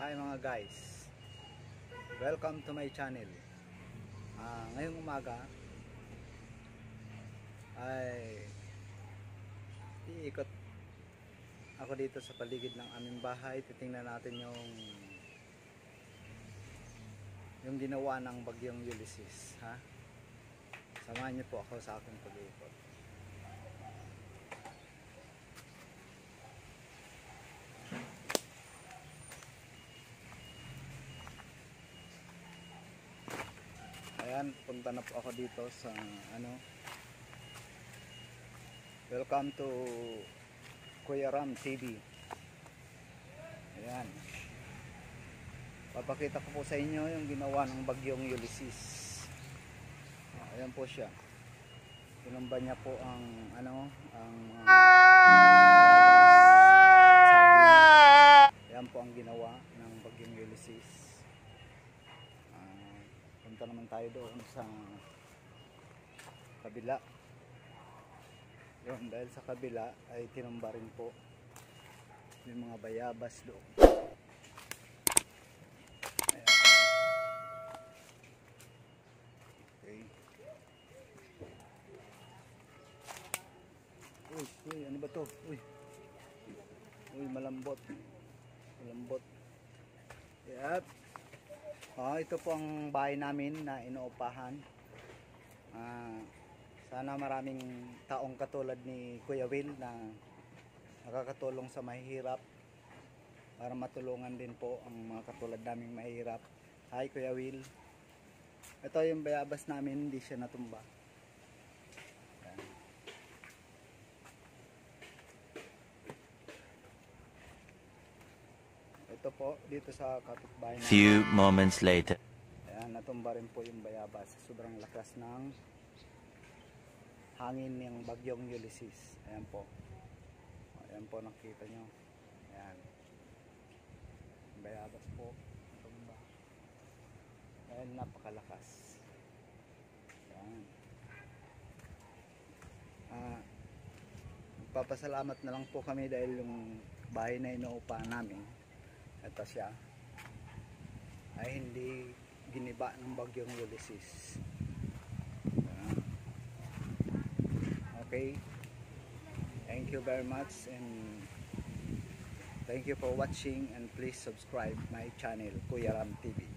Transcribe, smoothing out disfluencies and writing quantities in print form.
Hi mga guys, welcome to my channel. Ngayong umaga ay iikot ako dito sa paligid ng aming bahay. Titingnan natin yung ginawa ng bagyong Ulysses, ha? Samahan niyo po ako sa aking pag-iikot. Ayan, punta na po ako dito sa welcome to Kuya Ram TV. Ayan, papakita ko po sa inyo yung ginawa ng bagyong Ulysses. Ayan po siya. Tinumba niya po ang ayan po ang ginawa ng bagyong Ulysses. Punta naman tayo doon sa kabila. Yun, dahil sa kabila ay tinumba rin po yung mga bayabas doon. Ayan. Okay. Uy, ano ba to? Uy, malambot. Malambot. Yep. Ito po ang bahay namin na inuupahan. Sana maraming taong katulad ni Kuya Will na nakakatulong sa mahihirap para matulungan din po ang mga katulad naming mahihirap. Hi Kuya Will. Ito yung bayabas namin, hindi siya natumba. Ito po dito sa kapitbahay namin. Few moments later. Ayan, natumba rin po yung bayabas. Sobrang lakas ng hangin ng bagyong Ulysses. Ayan po. Ayan po, nakita nyo. Ayan. Bayabas po. Natumba. Ayan, napakalakas. Ayan. Magpapasalamat na lang po kami dahil yung bahay na inuupahan namin, ito siya, ay hindi giniba ng bagyong Ulysses. Okay, thank you very much and thank you for watching, and please subscribe my channel Kuya Ram TV.